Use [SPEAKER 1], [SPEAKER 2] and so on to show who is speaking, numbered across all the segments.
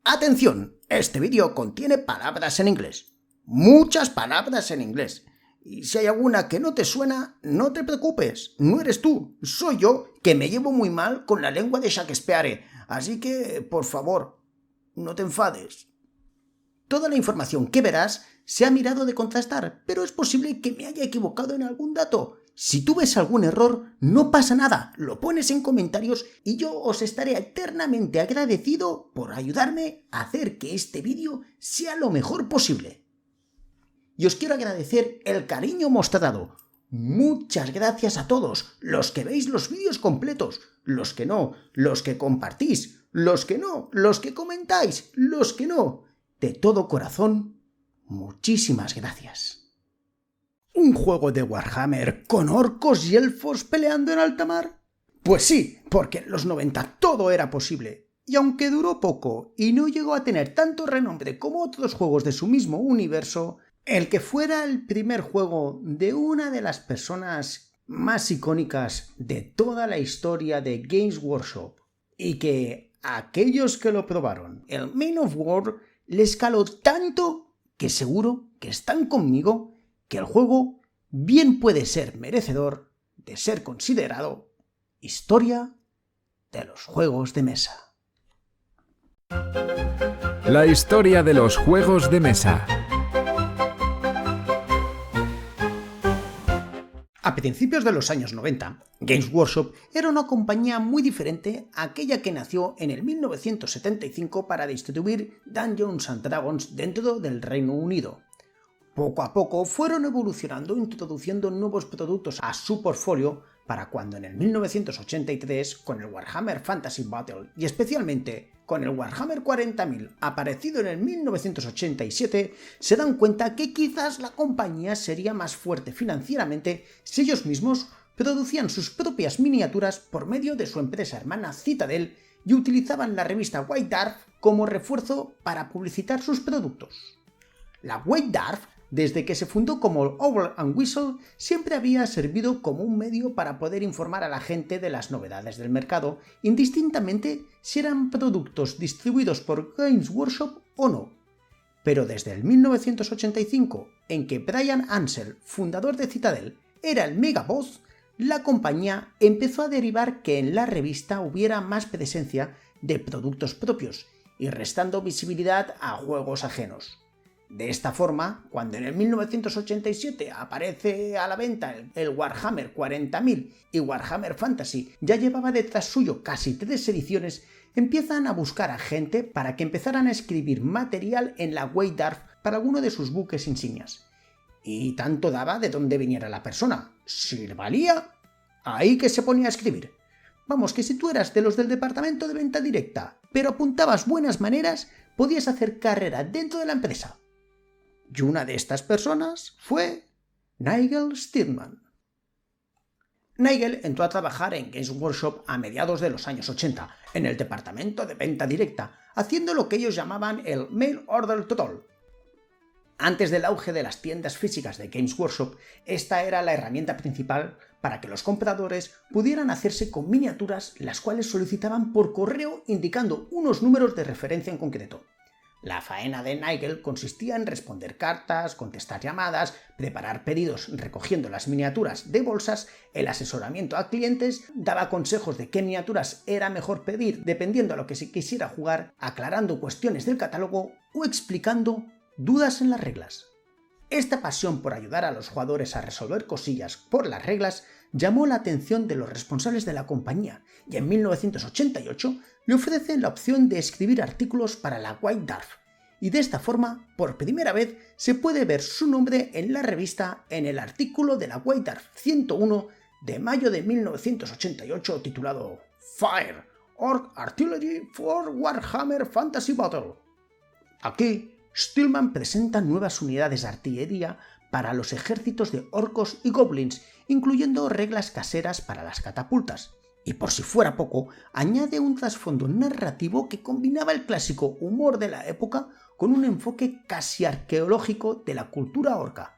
[SPEAKER 1] ¡Atención! Este vídeo contiene palabras en inglés. Muchas palabras en inglés. Y si hay alguna que no te suena, no te preocupes. No eres tú, soy yo, que me llevo muy mal con la lengua de Shakespeare. Así que, por favor, no te enfades. Toda la información que verás se ha mirado de contrastar, pero es posible que me haya equivocado en algún dato. Si tú ves algún error, no pasa nada, lo pones en comentarios y yo os estaré eternamente agradecido por ayudarme a hacer que este vídeo sea lo mejor posible. Y os quiero agradecer el cariño mostrado. Muchas gracias a todos, los que veis los vídeos completos, los que no, los que compartís, los que no, los que comentáis, los que no. De todo corazón, muchísimas gracias. ¿Un juego de Warhammer con orcos y elfos peleando en alta mar? Pues sí, porque en los 90 todo era posible. Y aunque duró poco y no llegó a tener tanto renombre como otros juegos de su mismo universo, el que fuera el primer juego de una de las personas más icónicas de toda la historia de Games Workshop y que a aquellos que lo probaron, el Man of War, les caló tanto que seguro que están conmigo que el juego bien puede ser merecedor de ser considerado historia de los juegos de mesa.
[SPEAKER 2] La historia de los juegos de mesa.
[SPEAKER 1] A principios de los años 90, Games Workshop era una compañía muy diferente a aquella que nació en el 1975 para distribuir Dungeons & Dragons dentro del Reino Unido. Poco a poco fueron evolucionando, introduciendo nuevos productos a su portfolio para cuando en el 1983, con el Warhammer Fantasy Battle y especialmente con el Warhammer 40.000 aparecido en el 1987, se dan cuenta que quizás la compañía sería más fuerte financieramente si ellos mismos producían sus propias miniaturas por medio de su empresa hermana Citadel y utilizaban la revista White Dwarf como refuerzo para publicitar sus productos. La White Dwarf, desde que se fundó como Owl and Whistle, siempre había servido como un medio para poder informar a la gente de las novedades del mercado, indistintamente si eran productos distribuidos por Games Workshop o no. Pero desde el 1985, en que Brian Ansell, fundador de Citadel, era el megaboss, la compañía empezó a derivar que en la revista hubiera más presencia de productos propios y restando visibilidad a juegos ajenos. De esta forma, cuando en el 1987 aparece a la venta el Warhammer 40.000 y Warhammer Fantasy ya llevaba detrás suyo casi 3 ediciones, empiezan a buscar a gente para que empezaran a escribir material en la White Dwarf para alguno de sus buques insignias. Y tanto daba de dónde viniera la persona. Si le valía, ahí que se ponía a escribir. Vamos, que si tú eras de los del departamento de venta directa, pero apuntabas buenas maneras, podías hacer carrera dentro de la empresa. Y una de estas personas fue Nigel Stearman. Nigel entró a trabajar en Games Workshop a mediados de los años 80, en el departamento de venta directa, haciendo lo que ellos llamaban el Mail Order Total. Antes del auge de las tiendas físicas de Games Workshop, esta era la herramienta principal para que los compradores pudieran hacerse con miniaturas las cuales solicitaban por correo indicando unos números de referencia en concreto. La faena de Nigel consistía en responder cartas, contestar llamadas, preparar pedidos recogiendo las miniaturas de bolsas, el asesoramiento a clientes, daba consejos de qué miniaturas era mejor pedir dependiendo a lo que se quisiera jugar, aclarando cuestiones del catálogo o explicando dudas en las reglas. Esta pasión por ayudar a los jugadores a resolver cosillas por las reglas llamó la atención de los responsables de la compañía y en 1988 le ofrecen la opción de escribir artículos para la White Dwarf y de esta forma, por primera vez, se puede ver su nombre en la revista en el artículo de la White Dwarf 101 de mayo de 1988 titulado Fire! Orc Artillery for Warhammer Fantasy Battle. Aquí, Stearman presenta nuevas unidades de artillería para los ejércitos de orcos y goblins, incluyendo reglas caseras para las catapultas. Y por si fuera poco, añade un trasfondo narrativo que combinaba el clásico humor de la época con un enfoque casi arqueológico de la cultura orca.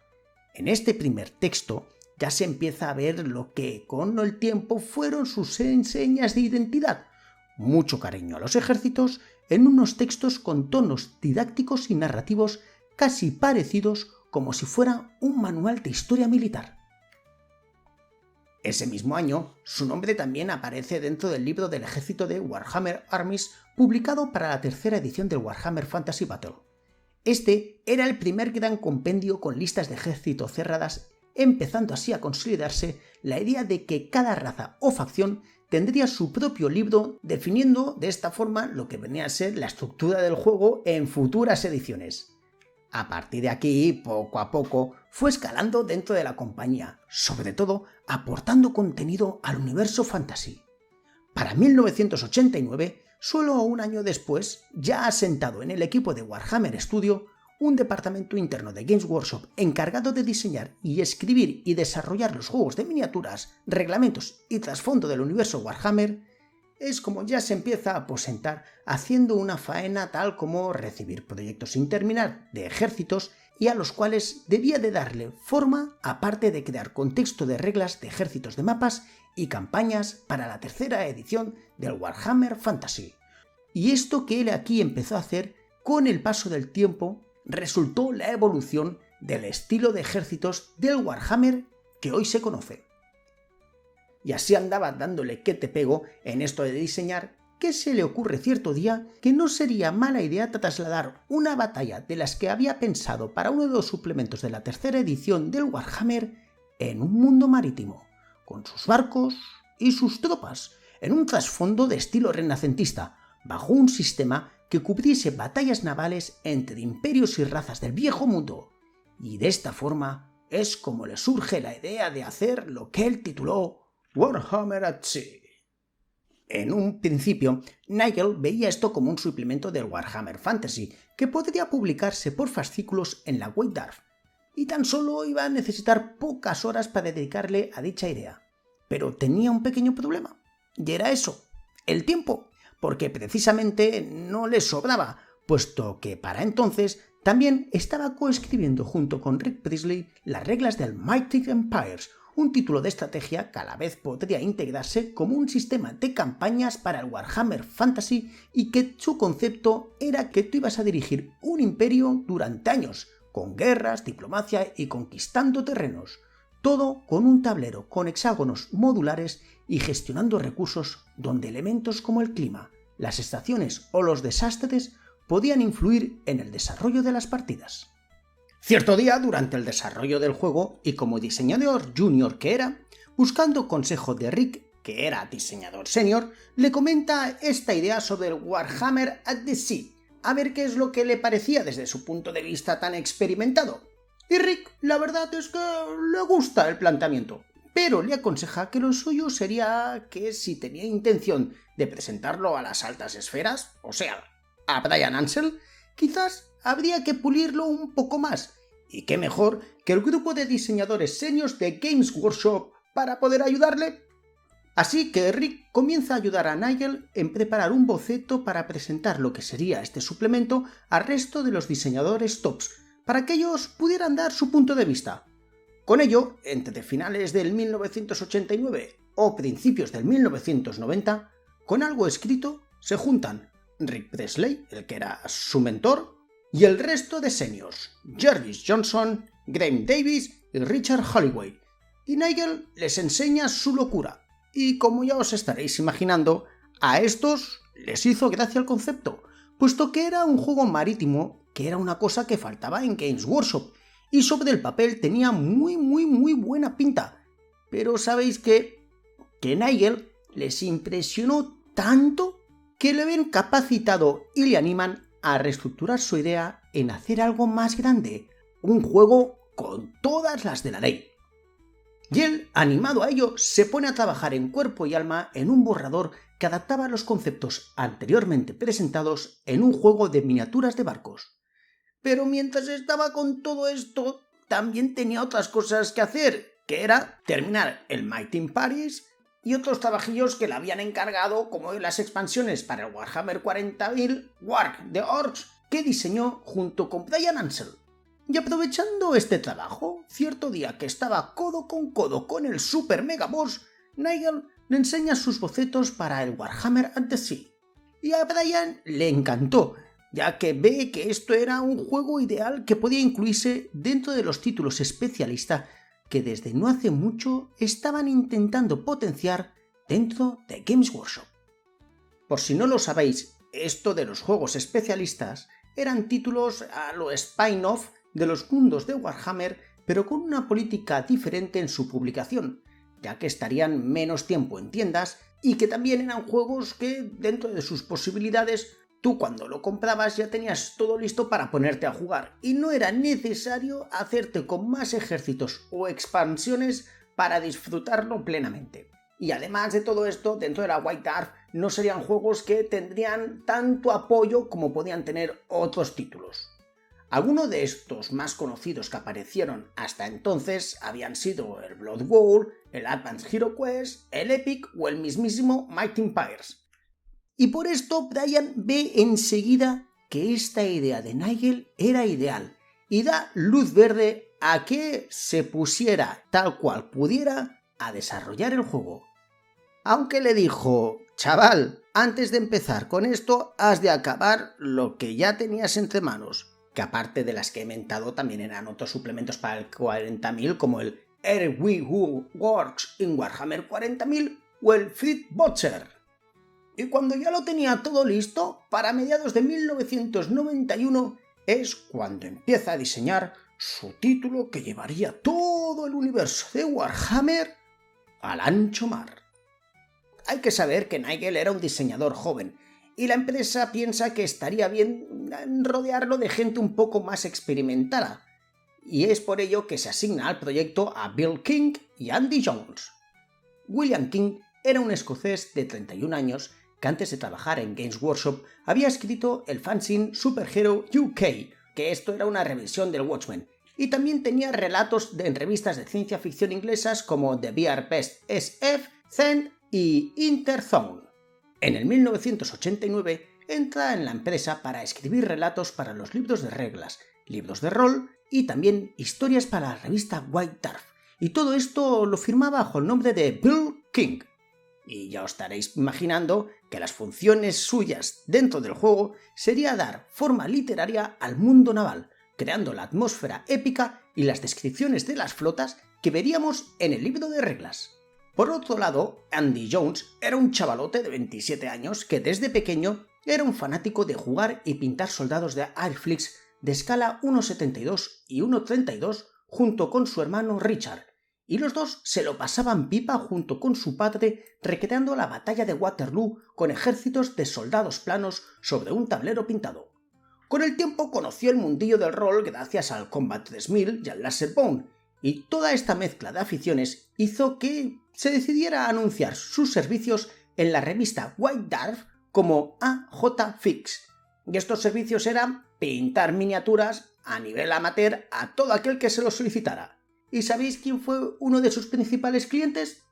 [SPEAKER 1] En este primer texto ya se empieza a ver lo que con el tiempo fueron sus enseñas de identidad, mucho cariño a los ejércitos en unos textos con tonos didácticos y narrativos casi parecidos como si fuera un manual de historia militar. Ese mismo año, su nombre también aparece dentro del libro del ejército de Warhammer Armies, publicado para la tercera edición del Warhammer Fantasy Battle. Este era el primer gran compendio con listas de ejército cerradas, empezando así a consolidarse la idea de que cada raza o facción tendría su propio libro, definiendo de esta forma lo que venía a ser la estructura del juego en futuras ediciones. A partir de aquí, poco a poco, fue escalando dentro de la compañía, sobre todo aportando contenido al universo fantasy. Para 1989, solo un año después, ya asentado en el equipo de Warhammer Studio, un departamento interno de Games Workshop encargado de diseñar y escribir y desarrollar los juegos de miniaturas, reglamentos y trasfondo del universo Warhammer, es como ya se empieza a aposentar haciendo una faena tal como recibir proyectos sin terminar de ejércitos y a los cuales debía de darle forma, aparte de crear contexto de reglas de ejércitos de mapas y campañas para la tercera edición del Warhammer Fantasy. Y esto que él aquí empezó a hacer, con el paso del tiempo, resultó la evolución del estilo de ejércitos del Warhammer que hoy se conoce. Y así andaba dándole que te pego en esto de diseñar, que se le ocurre cierto día que no sería mala idea trasladar una batalla de las que había pensado para uno de los suplementos de la tercera edición del Warhammer en un mundo marítimo, con sus barcos y sus tropas, en un trasfondo de estilo renacentista, bajo un sistema que cubriese batallas navales entre imperios y razas del viejo mundo. Y de esta forma es como le surge la idea de hacer lo que él tituló Warhammer at Sea. En un principio, Nigel veía esto como un suplemento del Warhammer Fantasy, que podría publicarse por fascículos en la White Dwarf, y tan solo iba a necesitar pocas horas para dedicarle a dicha idea. Pero tenía un pequeño problema, y era eso, el tiempo, porque precisamente no le sobraba, puesto que para entonces también estaba coescribiendo junto con Rick Priestley las reglas del Mighty Empires, un título de estrategia que a la vez podría integrarse como un sistema de campañas para el Warhammer Fantasy y que su concepto era que tú ibas a dirigir un imperio durante años, con guerras, diplomacia y conquistando terrenos, todo con un tablero con hexágonos modulares y gestionando recursos donde elementos como el clima, las estaciones o los desastres podían influir en el desarrollo de las partidas. Cierto día, durante el desarrollo del juego, y como diseñador junior que era, buscando consejo de Rick, que era diseñador senior, le comenta esta idea sobre el Warhammer at the Sea, a ver qué es lo que le parecía desde su punto de vista tan experimentado. Y Rick, la verdad es que le gusta el planteamiento, pero le aconseja que lo suyo sería que si tenía intención de presentarlo a las altas esferas, o sea, a Bryan Ansell, quizás habría que pulirlo un poco más, y qué mejor que el grupo de diseñadores seniors de Games Workshop para poder ayudarle. Así que Rick comienza a ayudar a Nigel en preparar un boceto para presentar lo que sería este suplemento al resto de los diseñadores tops, para que ellos pudieran dar su punto de vista. Con ello, entre finales del 1989 o principios del 1990, con algo escrito, se juntan Rick Priestley, el que era su mentor, y el resto de seniors, Jervis Johnson, Graeme Davis y Richard Holloway, y Nigel les enseña su locura, y como ya os estaréis imaginando, a estos les hizo gracia el concepto, puesto que era un juego marítimo, que era una cosa que faltaba en Games Workshop, y sobre el papel tenía muy buena pinta, pero sabéis que Nigel les impresionó tanto que le ven capacitado y le animan a reestructurar su idea en hacer algo más grande, un juego con todas las de la ley. Y él, animado a ello, se pone a trabajar en cuerpo y alma en un borrador que adaptaba los conceptos anteriormente presentados en un juego de miniaturas de barcos. Pero mientras estaba con todo esto, también tenía otras cosas que hacer, que era terminar el Mighty Empires y otros trabajillos que le habían encargado, como las expansiones para el Warhammer 40.000 Warg the Orcs, que diseñó junto con Bryan Ansell. Y aprovechando este trabajo, cierto día que estaba codo con el Super Mega Boss, Nigel le enseña sus bocetos para el Warhammer at the Sea. Y a Brian le encantó, ya que ve que esto era un juego ideal que podía incluirse dentro de los títulos especialistas que desde no hace mucho estaban intentando potenciar dentro de Games Workshop. Por si no lo sabéis, esto de los juegos especialistas eran títulos a lo spin-off de los mundos de Warhammer, pero con una política diferente en su publicación, ya que estarían menos tiempo en tiendas y que también eran juegos que, dentro de sus posibilidades, tú cuando lo comprabas ya tenías todo listo para ponerte a jugar y no era necesario hacerte con más ejércitos o expansiones para disfrutarlo plenamente. Y además de todo esto, dentro de la White Dwarf no serían juegos que tendrían tanto apoyo como podían tener otros títulos. Algunos de estos más conocidos que aparecieron hasta entonces habían sido el Blood Bowl, el Advanced Hero Quest, el Epic o el mismísimo Mighty Empires. Y por esto Brian ve enseguida que esta idea de Nigel era ideal y da luz verde a que se pusiera tal cual pudiera a desarrollar el juego. Aunque le dijo: chaval, antes de empezar con esto has de acabar lo que ya tenías entre manos, que aparte de las que he mentado también eran otros suplementos para el 40.000 como el Eric We Who Works in Warhammer 40.000 o el Fleet Butcher. Y cuando ya lo tenía todo listo, para mediados de 1991 es cuando empieza a diseñar su título que llevaría todo el universo de Warhammer al ancho mar. Hay que saber que Nigel era un diseñador joven y la empresa piensa que estaría bien rodearlo de gente un poco más experimentada, y es por ello que se asigna al proyecto a Bill King y Andy Jones. William King era un escocés de 31 años que antes de trabajar en Games Workshop había escrito el fanzine Superhero UK, que esto era una revisión del Watchmen, y también tenía relatos en revistas de ciencia ficción inglesas como The VR Best SF, Zen y Interzone. En el 1989 entra en la empresa para escribir relatos para los libros de reglas, libros de rol y también historias para la revista White Dwarf, y todo esto lo firmaba bajo el nombre de Bill King. Y ya os estaréis imaginando que las funciones suyas dentro del juego sería dar forma literaria al mundo naval, creando la atmósfera épica y las descripciones de las flotas que veríamos en el libro de reglas. Por otro lado, Andy Jones era un chavalote de 27 años que desde pequeño era un fanático de jugar y pintar soldados de Airflix de escala 1.72 y 1.32 junto con su hermano Richard, y los dos se lo pasaban pipa junto con su padre recreando la batalla de Waterloo con ejércitos de soldados planos sobre un tablero pintado. Con el tiempo conoció el mundillo del rol gracias al Combat 3000 y al Laserbound, y toda esta mezcla de aficiones hizo que se decidiera a anunciar sus servicios en la revista White Dwarf como AJ Fix. Y estos servicios eran pintar miniaturas a nivel amateur a todo aquel que se lo solicitara. ¿Y sabéis quién fue uno de sus principales clientes?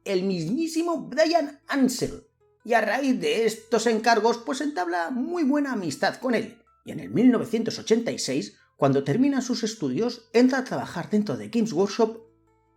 [SPEAKER 1] El mismísimo Brian Ansell. Y a raíz de estos encargos, pues entabla muy buena amistad con él. Y en el 1986, cuando termina sus estudios, entra a trabajar dentro de Games Workshop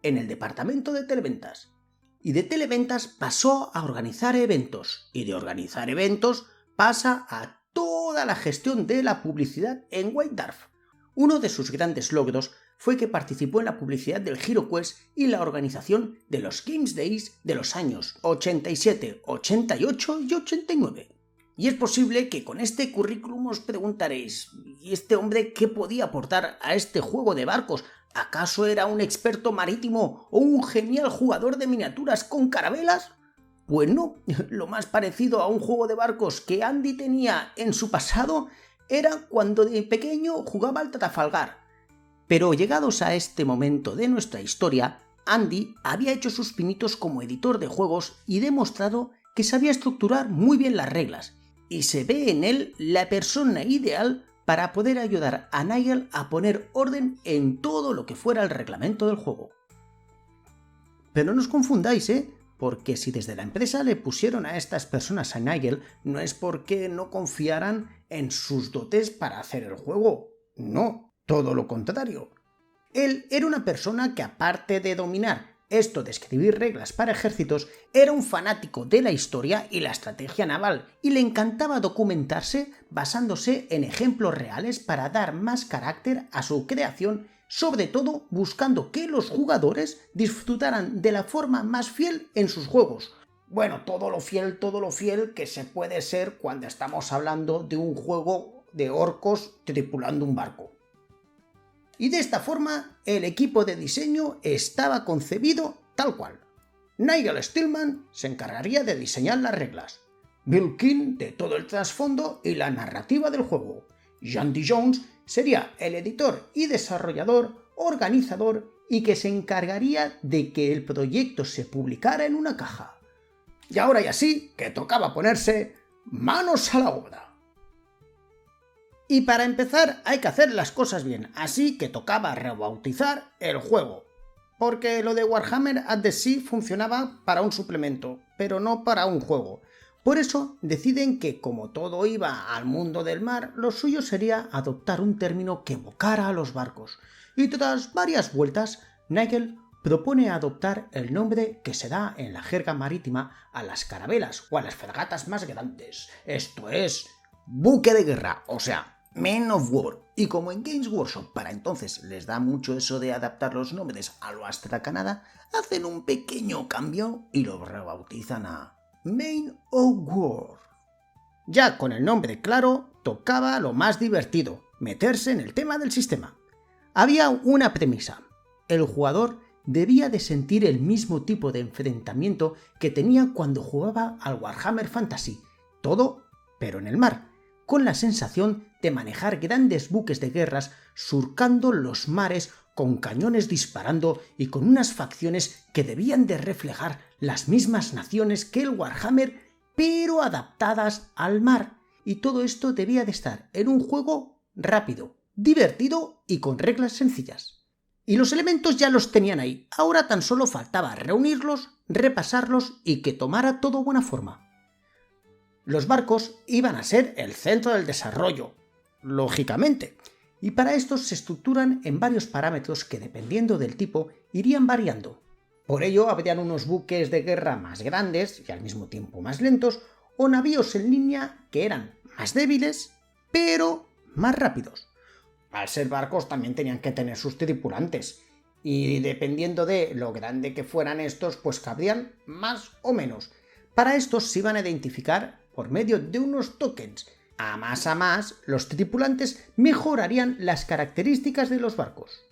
[SPEAKER 1] en el departamento de televentas. Y de televentas pasó a organizar eventos. Y de organizar eventos pasa a toda la gestión de la publicidad en White Dwarf. Uno de sus grandes logros fue que participó en la publicidad del Hero Quest y la organización de los Games Days de los años 87, 88 y 89. Y es posible que con este currículum os preguntaréis: ¿y este hombre qué podía aportar a este juego de barcos? ¿Acaso era un experto marítimo o un genial jugador de miniaturas con carabelas? Pues no, lo más parecido a un juego de barcos que Andy tenía en su pasado era cuando de pequeño jugaba al Trafalgar. Pero llegados a este momento de nuestra historia, Andy había hecho sus pinitos como editor de juegos y demostrado que sabía estructurar muy bien las reglas, y se ve en él la persona ideal para poder ayudar a Nigel a poner orden en todo lo que fuera el reglamento del juego. Pero no os confundáis, porque si desde la empresa le pusieron a estas personas a Nigel, no es porque no confiaran en sus dotes para hacer el juego. No, todo lo contrario. Él era una persona que, aparte de dominar esto de escribir reglas para ejércitos, era un fanático de la historia y la estrategia naval, y le encantaba documentarse basándose en ejemplos reales para dar más carácter a su creación, sobre todo buscando que los jugadores disfrutaran de la forma más fiel en sus juegos. Bueno, todo lo fiel que se puede ser cuando estamos hablando de un juego de orcos tripulando un barco. Y de esta forma, el equipo de diseño estaba concebido tal cual. Nigel Stillman se encargaría de diseñar las reglas, Bill King de todo el trasfondo y la narrativa del juego, Andy Jones sería el editor y desarrollador, organizador y que se encargaría de que el proyecto se publicara en una caja. Y ahora ya sí, que tocaba ponerse manos a la obra. Y para empezar hay que hacer las cosas bien, así que tocaba rebautizar el juego. Porque lo de Warhammer at the Sea funcionaba para un suplemento, pero no para un juego. Por eso deciden que, como todo iba al mundo del mar, lo suyo sería adoptar un término que evocara a los barcos. Y tras varias vueltas, Nigel propone adoptar el nombre que se da en la jerga marítima a las carabelas o a las fragatas más grandes. Esto es buque de guerra, o sea, Men of War. Y como en Games Workshop para entonces les da mucho eso de adaptar los nombres a lo astracanada, hacen un pequeño cambio y lo rebautizan a Men of War. Ya con el nombre claro, tocaba lo más divertido, meterse en el tema del sistema. Había una premisa: el jugador debía de sentir el mismo tipo de enfrentamiento que tenía cuando jugaba al Warhammer Fantasy, todo pero en el mar, con la sensación de manejar grandes buques de guerras surcando los mares con cañones disparando y con unas facciones que debían de reflejar las mismas naciones que el Warhammer, pero adaptadas al mar. Y todo esto debía de estar en un juego rápido, divertido y con reglas sencillas. Y los elementos ya los tenían ahí, ahora tan solo faltaba reunirlos, repasarlos y que tomara todo buena forma. Los barcos iban a ser el centro del desarrollo, lógicamente, y para estos se estructuran en varios parámetros que, dependiendo del tipo, irían variando. Por ello habrían unos buques de guerra más grandes y al mismo tiempo más lentos, o navíos en línea que eran más débiles, pero más rápidos. Al ser barcos también tenían que tener sus tripulantes, y dependiendo de lo grande que fueran estos, pues cabrían más o menos. Para estos se iban a identificar por medio de unos tokens. A más, los tripulantes mejorarían las características de los barcos.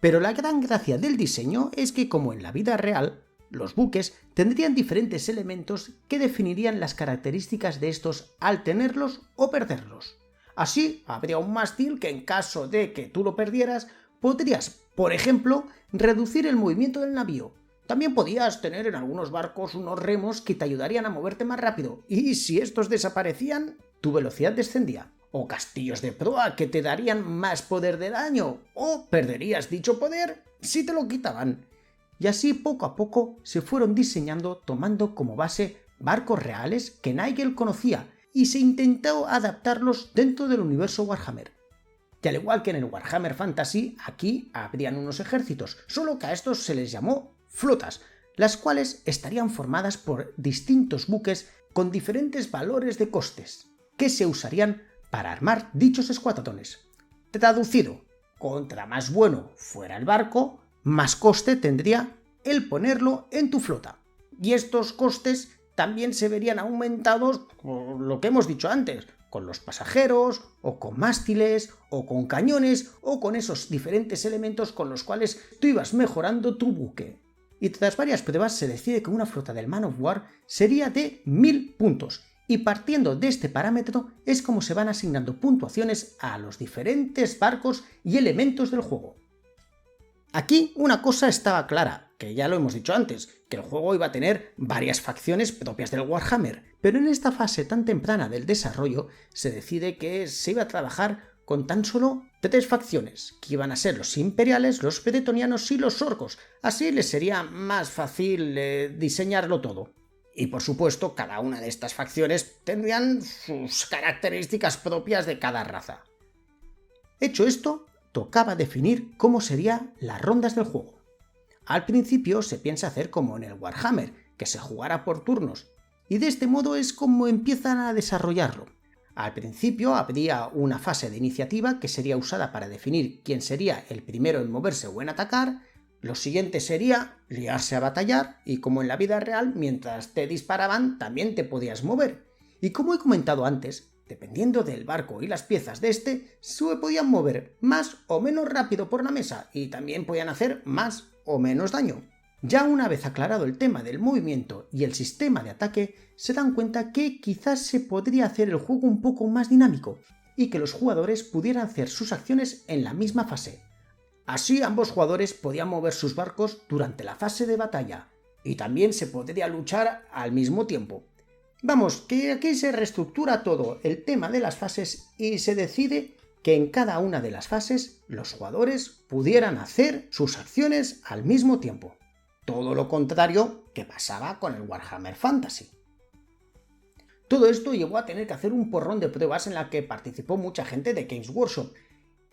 [SPEAKER 1] Pero la gran gracia del diseño es que, como en la vida real, los buques tendrían diferentes elementos que definirían las características de estos al tenerlos o perderlos. Así, habría un mástil que, en caso de que tú lo perdieras, podrías, por ejemplo, reducir el movimiento del navío. También podías tener en algunos barcos unos remos que te ayudarían a moverte más rápido, y si estos desaparecían, tu velocidad descendía. O castillos de proa que te darían más poder de daño, o perderías dicho poder si te lo quitaban. Y así poco a poco se fueron diseñando tomando como base barcos reales que Nigel conocía, y se intentó adaptarlos dentro del universo Warhammer. Y al igual que en el Warhammer Fantasy, aquí habrían unos ejércitos, solo que a estos se les llamó flotas, las cuales estarían formadas por distintos buques con diferentes valores de costes, que se usarían para armar dichos escuadrones. Traducido, contra más bueno fuera el barco, más coste tendría el ponerlo en tu flota. Y estos costes también se verían aumentados por lo que hemos dicho antes, con los pasajeros, o con mástiles, o con cañones, o con esos diferentes elementos con los cuales tú ibas mejorando tu buque. Y tras varias pruebas se decide que una flota del Man of War sería de 1000 puntos, y partiendo de este parámetro es como se van asignando puntuaciones a los diferentes barcos y elementos del juego. Aquí una cosa estaba clara, que ya lo hemos dicho antes, que el juego iba a tener varias facciones propias del Warhammer, pero en esta fase tan temprana del desarrollo se decide que se iba a trabajar con tan solo 3 facciones, que iban a ser los imperiales, los bretonianos y los orcos. Así les sería más fácil diseñarlo todo. Y por supuesto, cada una de estas facciones tendrían sus características propias de cada raza. Hecho esto, tocaba definir cómo serían las rondas del juego. Al principio se piensa hacer como en el Warhammer, que se jugara por turnos, y de este modo es como empiezan a desarrollarlo. Al principio habría una fase de iniciativa que sería usada para definir quién sería el primero en moverse o en atacar. Lo siguiente sería liarse a batallar, y como en la vida real, mientras te disparaban también te podías mover. Y como he comentado antes, dependiendo del barco y las piezas de este, se podían mover más o menos rápido por la mesa y también podían hacer más o menos daño. Ya una vez aclarado el tema del movimiento y el sistema de ataque, se dan cuenta que quizás se podría hacer el juego un poco más dinámico y que los jugadores pudieran hacer sus acciones en la misma fase. Así ambos jugadores podían mover sus barcos durante la fase de batalla y también se podría luchar al mismo tiempo. Vamos, que aquí se reestructura todo el tema de las fases y se decide que en cada una de las fases los jugadores pudieran hacer sus acciones al mismo tiempo. Todo lo contrario que pasaba con el Warhammer Fantasy. Todo esto llevó a tener que hacer un porrón de pruebas en la que participó mucha gente de Games Workshop,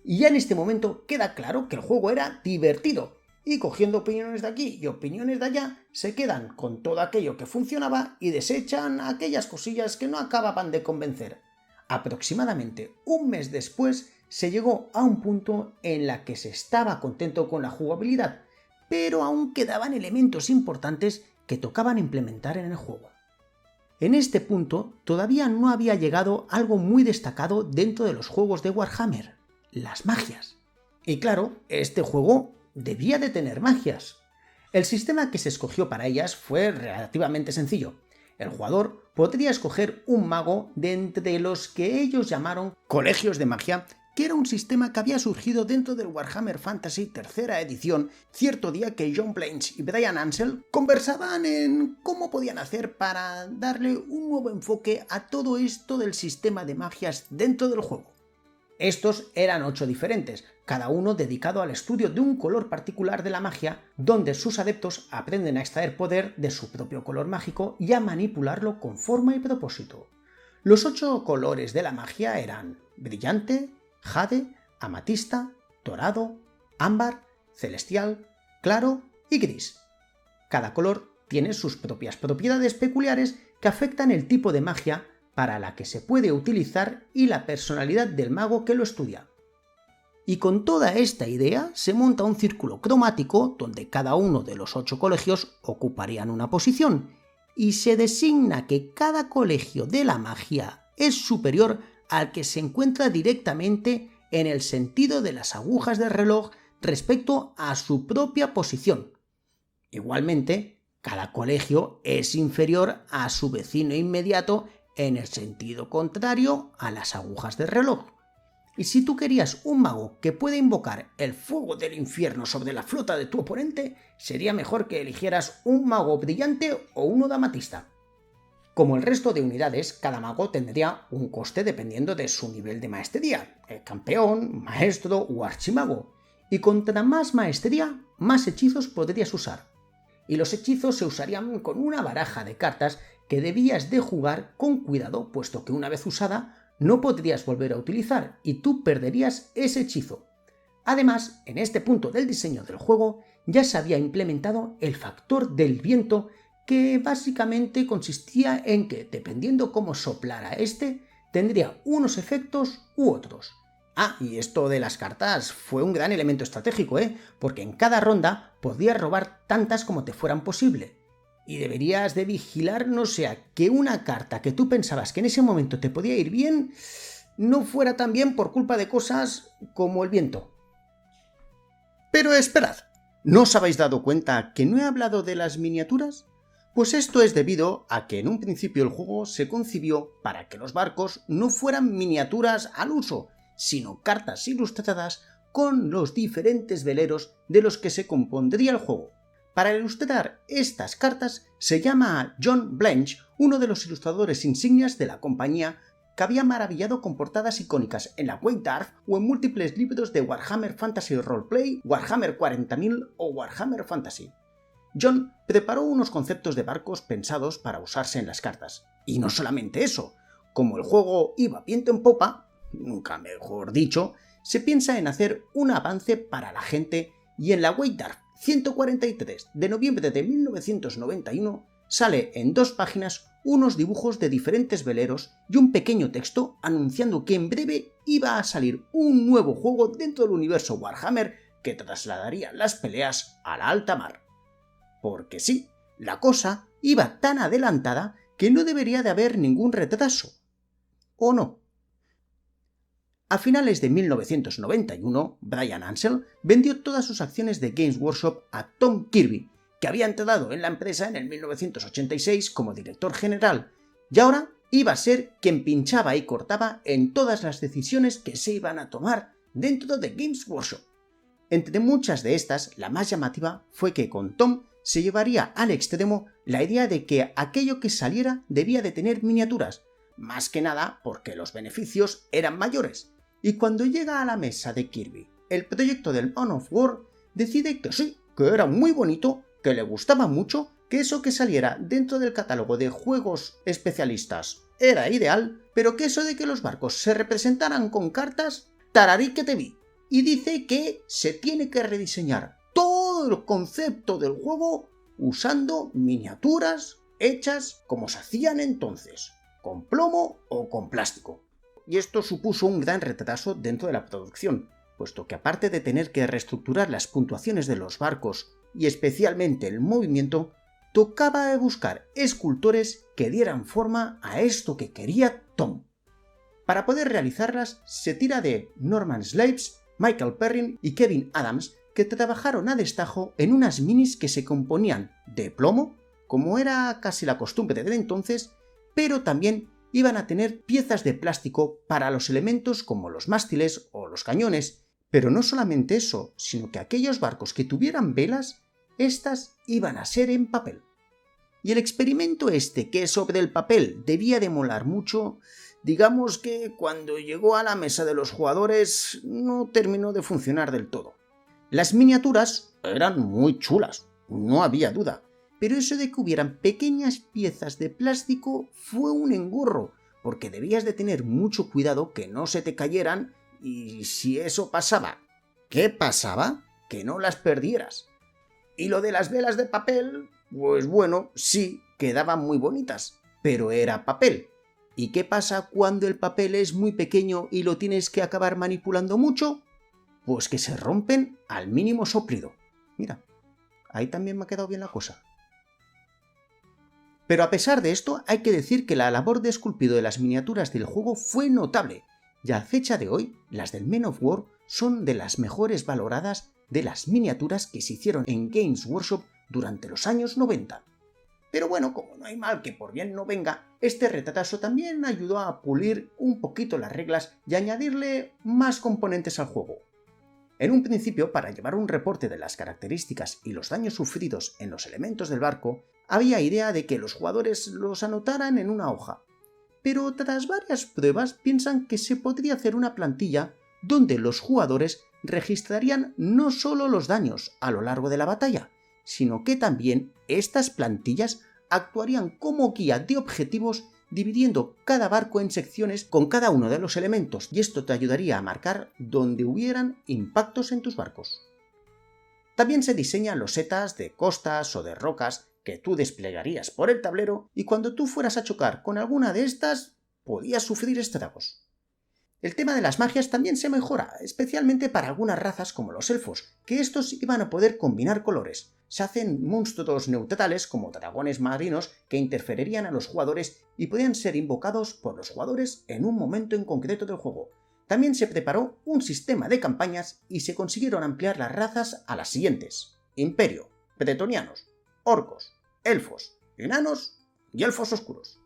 [SPEAKER 1] y ya en este momento queda claro que el juego era divertido, y cogiendo opiniones de aquí y opiniones de allá, se quedan con todo aquello que funcionaba y desechan aquellas cosillas que no acababan de convencer. Aproximadamente un mes después se llegó a un punto en la que se estaba contento con la jugabilidad, pero aún quedaban elementos importantes que tocaban implementar en el juego. En este punto todavía no había llegado algo muy destacado dentro de los juegos de Warhammer: las magias. Y claro, este juego debía de tener magias. El sistema que se escogió para ellas fue relativamente sencillo. El jugador podría escoger un mago de entre los que ellos llamaron colegios de magia, que era un sistema que había surgido dentro del Warhammer Fantasy tercera edición, cierto día que John Blanche y Brian Ansell conversaban en cómo podían hacer para darle un nuevo enfoque a todo esto del sistema de magias dentro del juego. Estos eran 8 diferentes, cada uno dedicado al estudio de un color particular de la magia, donde sus adeptos aprenden a extraer poder de su propio color mágico y a manipularlo con forma y propósito. Los 8 colores de la magia eran brillante, jade, amatista, dorado, ámbar, celestial, claro y gris. Cada color tiene sus propias propiedades peculiares que afectan el tipo de magia para la que se puede utilizar y la personalidad del mago que lo estudia. Y con toda esta idea se monta un círculo cromático donde cada uno de los 8 colegios ocuparían una posición, y se designa que cada colegio de la magia es superior al que se encuentra directamente en el sentido de las agujas del reloj respecto a su propia posición. Igualmente, cada colegio es inferior a su vecino inmediato en el sentido contrario a las agujas del reloj. Y si tú querías un mago que pueda invocar el fuego del infierno sobre la flota de tu oponente, sería mejor que eligieras un mago brillante o uno de amatista. Como el resto de unidades, cada mago tendría un coste dependiendo de su nivel de maestría, campeón, maestro o archimago, y contra más maestría, más hechizos podrías usar. Y los hechizos se usarían con una baraja de cartas que debías de jugar con cuidado, puesto que una vez usada no podrías volver a utilizar y tú perderías ese hechizo. Además, en este punto del diseño del juego ya se había implementado el factor del viento, que básicamente consistía en que, dependiendo cómo soplara este, tendría unos efectos u otros. Y esto de las cartas fue un gran elemento estratégico, porque en cada ronda podías robar tantas como te fueran posible. Y deberías de vigilar, no sea que una carta que tú pensabas que en ese momento te podía ir bien, no fuera tan bien por culpa de cosas como el viento. Pero esperad, ¿no os habéis dado cuenta que no he hablado de las miniaturas? Pues esto es debido a que en un principio el juego se concibió para que los barcos no fueran miniaturas al uso, sino cartas ilustradas con los diferentes veleros de los que se compondría el juego. Para ilustrar estas cartas se llama a John Blanche, uno de los ilustradores insignias de la compañía, que había maravillado con portadas icónicas en la White Dwarf o en múltiples libros de Warhammer Fantasy Roleplay, Warhammer 40.000 o Warhammer Fantasy. John preparó unos conceptos de barcos pensados para usarse en las cartas. Y no solamente eso, como el juego iba viento en popa, nunca mejor dicho, se piensa en hacer un avance para la gente, y en la White Dwarf 143 de noviembre de 1991 sale en 2 páginas unos dibujos de diferentes veleros y un pequeño texto anunciando que en breve iba a salir un nuevo juego dentro del universo Warhammer que trasladaría las peleas a la alta mar. Porque sí, la cosa iba tan adelantada que no debería de haber ningún retraso. ¿O no? A finales de 1991, Brian Ansell vendió todas sus acciones de Games Workshop a Tom Kirby, que había entrado en la empresa en el 1986 como director general, y ahora iba a ser quien pinchaba y cortaba en todas las decisiones que se iban a tomar dentro de Games Workshop. Entre muchas de estas, la más llamativa fue que con Tom se llevaría al extremo la idea de que aquello que saliera debía de tener miniaturas, más que nada porque los beneficios eran mayores, y cuando llega a la mesa de Kirby el proyecto del Man of War, decide que sí, que era muy bonito, que le gustaba mucho, que eso que saliera dentro del catálogo de juegos especialistas era ideal, pero que eso de que los barcos se representaran con cartas, tararí que te vi, y dice que se tiene que rediseñar todo el concepto del juego usando miniaturas hechas como se hacían entonces, con plomo o con plástico. Y esto supuso un gran retraso dentro de la producción, puesto que aparte de tener que reestructurar las puntuaciones de los barcos y especialmente el movimiento, tocaba buscar escultores que dieran forma a esto que quería Tom. Para poder realizarlas se tira de Norman Slaves, Michael Perrin y Kevin Adams, que trabajaron a destajo en unas minis que se componían de plomo, como era casi la costumbre de entonces, pero también iban a tener piezas de plástico para los elementos como los mástiles o los cañones, pero no solamente eso, sino que aquellos barcos que tuvieran velas, estas iban a ser en papel. Y el experimento este, que sobre el papel debía de molar mucho, digamos que cuando llegó a la mesa de los jugadores no terminó de funcionar del todo. Las miniaturas eran muy chulas, no había duda, pero eso de que hubieran pequeñas piezas de plástico fue un engorro, porque debías de tener mucho cuidado que no se te cayeran, y si eso pasaba, ¿qué pasaba? Que no las perdieras. Y lo de las velas de papel, pues bueno, sí, quedaban muy bonitas, pero era papel. ¿Y qué pasa cuando el papel es muy pequeño y lo tienes que acabar manipulando mucho? Pues que se rompen al mínimo soplido. Mira, ahí también me ha quedado bien la cosa. Pero a pesar de esto, hay que decir que la labor de esculpido de las miniaturas del juego fue notable, y a fecha de hoy, las del Man of War son de las mejores valoradas de las miniaturas que se hicieron en Games Workshop durante los años 90. Pero bueno, como no hay mal que por bien no venga, este retraso también ayudó a pulir un poquito las reglas y añadirle más componentes al juego. En un principio, para llevar un reporte de las características y los daños sufridos en los elementos del barco, había idea de que los jugadores los anotaran en una hoja. Pero tras varias pruebas piensan que se podría hacer una plantilla donde los jugadores registrarían no solo los daños a lo largo de la batalla, sino que también estas plantillas actuarían como guía de objetivos dividiendo cada barco en secciones con cada uno de los elementos, y esto te ayudaría a marcar donde hubieran impactos en tus barcos. También se diseñan losetas de costas o de rocas que tú desplegarías por el tablero y cuando tú fueras a chocar con alguna de estas podías sufrir estragos. El tema de las magias también se mejora, especialmente para algunas razas como los elfos, que estos iban a poder combinar colores. Se hacen monstruos neutrales como dragones marinos que interferirían a los jugadores y podían ser invocados por los jugadores en un momento en concreto del juego. También se preparó un sistema de campañas y se consiguieron ampliar las razas a las siguientes: Imperio, Bretonianos, Orcos, Elfos, Enanos y Elfos Oscuros.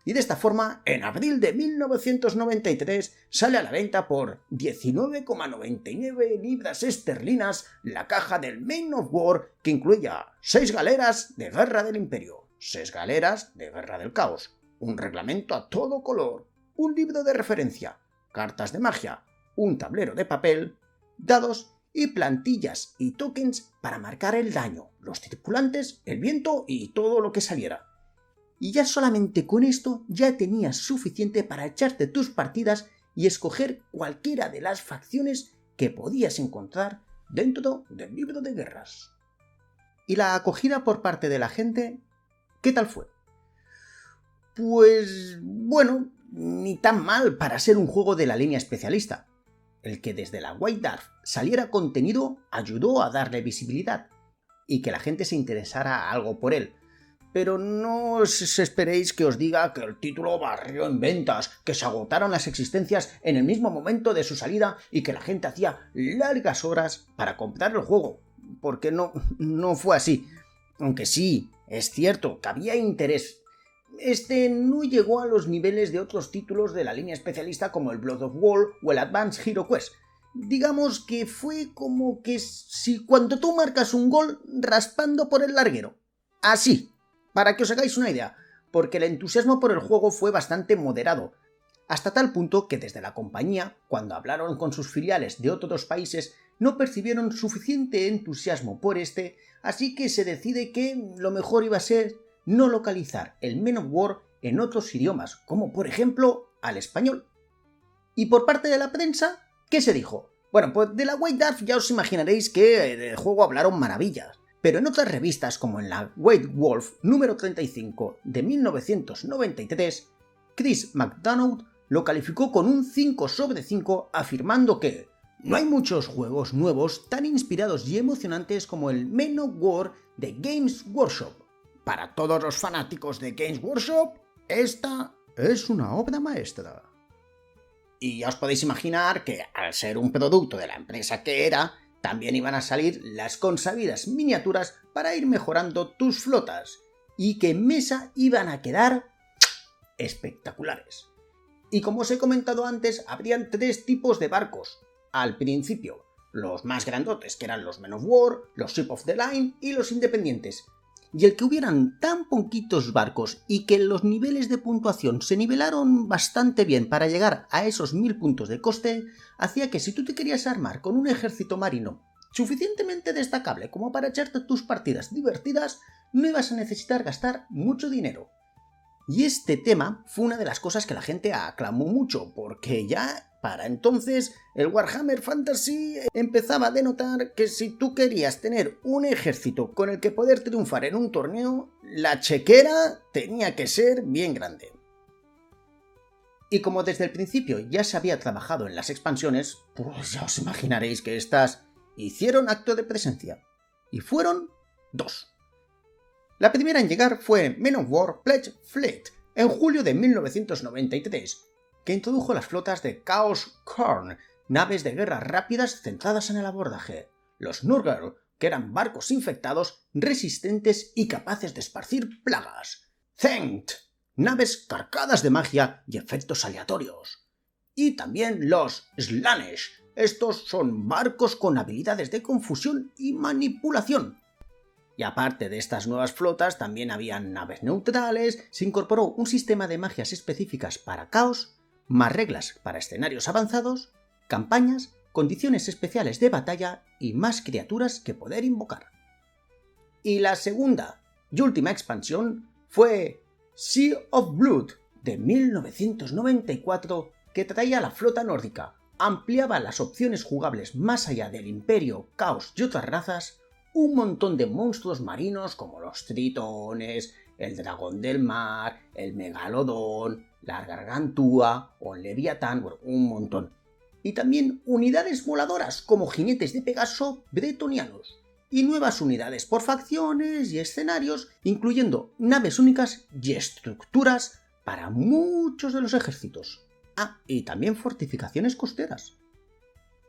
[SPEAKER 1] Y de esta forma, en abril de 1993 sale a la venta por 19,99 libras esterlinas la caja del Man of War, que incluía 6 galeras de Guerra del Imperio, 6 galeras de Guerra del Caos, un reglamento a todo color, un libro de referencia, cartas de magia, un tablero de papel, dados y plantillas y tokens para marcar el daño, los tripulantes, el viento y todo lo que saliera. Y ya solamente con esto ya tenías suficiente para echarte tus partidas y escoger cualquiera de las facciones que podías encontrar dentro del libro de guerras. ¿Y la acogida por parte de la gente, qué tal fue? Pues bueno, ni tan mal para ser un juego de la línea especialista. El que desde la White Dwarf saliera contenido ayudó a darle visibilidad y que la gente se interesara algo por él. Pero no os esperéis que os diga que el título barrió en ventas, que se agotaron las existencias en el mismo momento de su salida y que la gente hacía largas horas para comprar el juego, porque no fue así. Aunque sí, es cierto que había interés. Este no llegó a los niveles de otros títulos de la línea especialista como el Blood of War o el Advanced Hero Quest. Digamos que fue como que si cuando tú marcas un gol raspando por el larguero. Así. Para que os hagáis una idea, porque el entusiasmo por el juego fue bastante moderado, hasta tal punto que desde la compañía, cuando hablaron con sus filiales de otros países, no percibieron suficiente entusiasmo por este, así que se decide que lo mejor iba a ser no localizar el Men of War en otros idiomas, como por ejemplo al español. Y por parte de la prensa, ¿qué se dijo? Bueno, pues de la White Dwarf ya os imaginaréis que del juego hablaron maravillas. Pero en otras revistas como en la White Wolf número 35 de 1993, Chris McDonough lo calificó con un 5 sobre 5 afirmando que no hay muchos juegos nuevos tan inspirados y emocionantes como el Men of War de Games Workshop. Para todos los fanáticos de Games Workshop, esta es una obra maestra. Y ya os podéis imaginar que al ser un producto de la empresa que era, también iban a salir las consabidas miniaturas para ir mejorando tus flotas y que en mesa iban a quedar espectaculares. Y como os he comentado antes, habrían 3 tipos de barcos. Al principio, los más grandotes, que eran los Men of War, los Ship of the Line y los independientes. Y el que hubieran tan poquitos barcos y que los niveles de puntuación se nivelaron bastante bien para llegar a esos 1000 puntos de coste, hacía que si tú te querías armar con un ejército marino suficientemente destacable como para echarte tus partidas divertidas, no ibas a necesitar gastar mucho dinero. Y este tema fue una de las cosas que la gente aclamó mucho, porque ya para entonces el Warhammer Fantasy empezaba a denotar que si tú querías tener un ejército con el que poder triunfar en un torneo, la chequera tenía que ser bien grande. Y como desde el principio ya se había trabajado en las expansiones, pues ya os imaginaréis que estas hicieron acto de presencia. Y fueron 2. La primera en llegar fue Men of War Pledge Fleet, en julio de 1993, que introdujo las flotas de Chaos Khorne, naves de guerra rápidas centradas en el abordaje, los Nurgle, que eran barcos infectados, resistentes y capaces de esparcir plagas, Zend, naves cargadas de magia y efectos aleatorios, y también los Slaanesh. Estos son barcos con habilidades de confusión y manipulación. Y aparte de estas nuevas flotas, también habían naves neutrales, se incorporó un sistema de magias específicas para caos, más reglas para escenarios avanzados, campañas, condiciones especiales de batalla y más criaturas que poder invocar. Y la segunda y última expansión fue Sea of Blood de 1994, que traía la flota nórdica, ampliaba las opciones jugables más allá del Imperio, Caos y otras razas, un montón de monstruos marinos como los tritones, el dragón del mar, el megalodón, la gargantúa o el leviatán, bueno, un montón. Y también unidades voladoras como jinetes de Pegaso bretonianos, y nuevas unidades por facciones y escenarios, incluyendo naves únicas y estructuras para muchos de los ejércitos. Ah, y también fortificaciones costeras.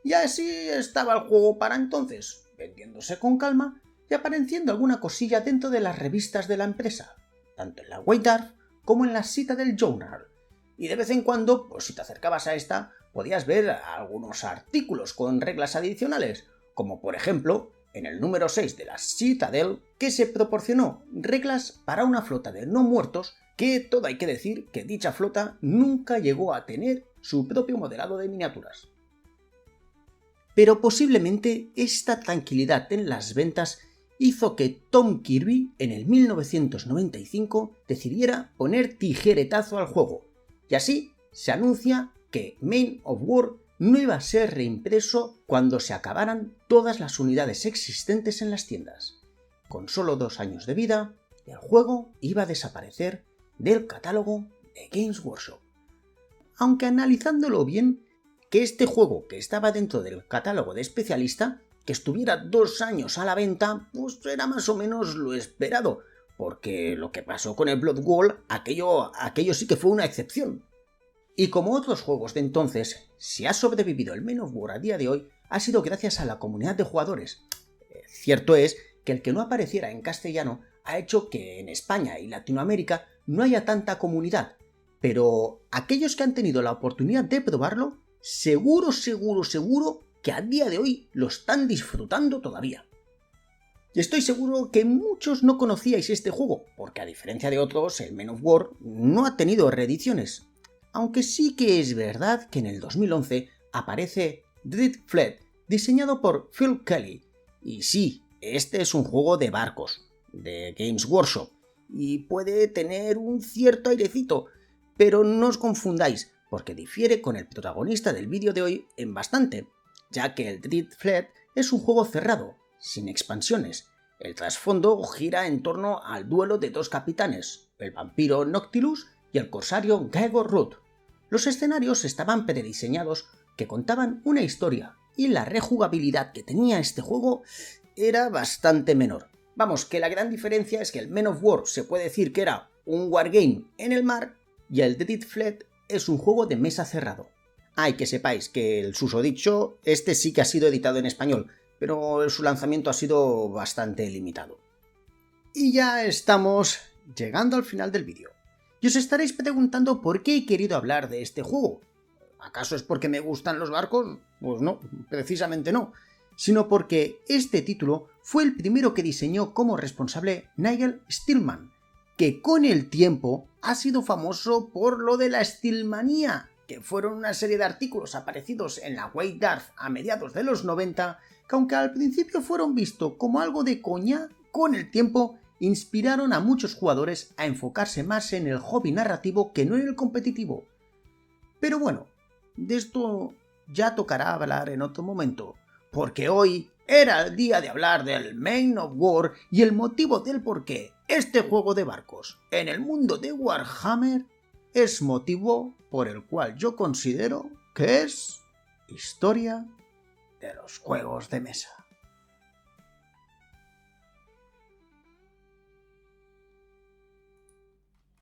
[SPEAKER 1] Y así estaba el juego para entonces, vendiéndose con calma y apareciendo alguna cosilla dentro de las revistas de la empresa, tanto en la White Dwarf como en la Citadel Journal. Y de vez en cuando, pues si te acercabas a esta, podías ver algunos artículos con reglas adicionales, como por ejemplo, en el número 6 de la Citadel, que se proporcionó reglas para una flota de no muertos, que todo hay que decir que dicha flota nunca llegó a tener su propio modelado de miniaturas. Pero posiblemente esta tranquilidad en las ventas hizo que Tom Kirby en el 1995 decidiera poner tijeretazo al juego, y así se anuncia que Men of War no iba a ser reimpreso cuando se acabaran todas las unidades existentes en las tiendas. Con solo 2 años de vida, el juego iba a desaparecer del catálogo de Games Workshop. Aunque analizándolo bien, que este juego que estaba dentro del catálogo de especialista, que estuviera 2 años a la venta, pues era más o menos lo esperado, porque lo que pasó con el Blood Bowl, aquello sí que fue una excepción. Y como otros juegos de entonces, si ha sobrevivido el Men of War a día de hoy, ha sido gracias a la comunidad de jugadores. Cierto es que el que no apareciera en castellano ha hecho que en España y Latinoamérica no haya tanta comunidad, pero aquellos que han tenido la oportunidad de probarlo, seguro que a día de hoy lo están disfrutando todavía. Y estoy seguro que muchos no conocíais este juego, porque a diferencia de otros, el Men of War no ha tenido reediciones. Aunque sí que es verdad que en el 2011 aparece Dread Fleet, diseñado por Phil Kelly. Y sí, este es un juego de barcos, de Games Workshop, y puede tener un cierto airecito, pero no os confundáis, porque difiere con el protagonista del vídeo de hoy en bastante, ya que el Dread Fleet es un juego cerrado, sin expansiones. El trasfondo gira en torno al duelo de 2 capitanes, el vampiro Noctilus y el corsario Gregor Root. Los escenarios estaban prediseñados que contaban una historia, y la rejugabilidad que tenía este juego era bastante menor. Vamos, que la gran diferencia es que el Men of War se puede decir que era un wargame en el mar, y el Dread Fleet es un juego de mesa cerrado. Y que sepáis que el susodicho, este sí que ha sido editado en español, pero su lanzamiento ha sido bastante limitado. Y ya estamos llegando al final del vídeo. Y os estaréis preguntando por qué he querido hablar de este juego. ¿Acaso es porque me gustan los barcos? Pues no, precisamente no. Sino porque este título fue el primero que diseñó como responsable Nigel Stillman, que con el tiempo ha sido famoso por lo de la Stillmanía, que fueron una serie de artículos aparecidos en la White Dwarf a mediados de los 90, que aunque al principio fueron vistos como algo de coña, con el tiempo inspiraron a muchos jugadores a enfocarse más en el hobby narrativo que no en el competitivo. Pero bueno, de esto ya tocará hablar en otro momento, porque hoy era el día de hablar del Men of War y el motivo del por qué este juego de barcos en el mundo de Warhammer es motivo por el cual yo considero que es historia de los juegos de mesa.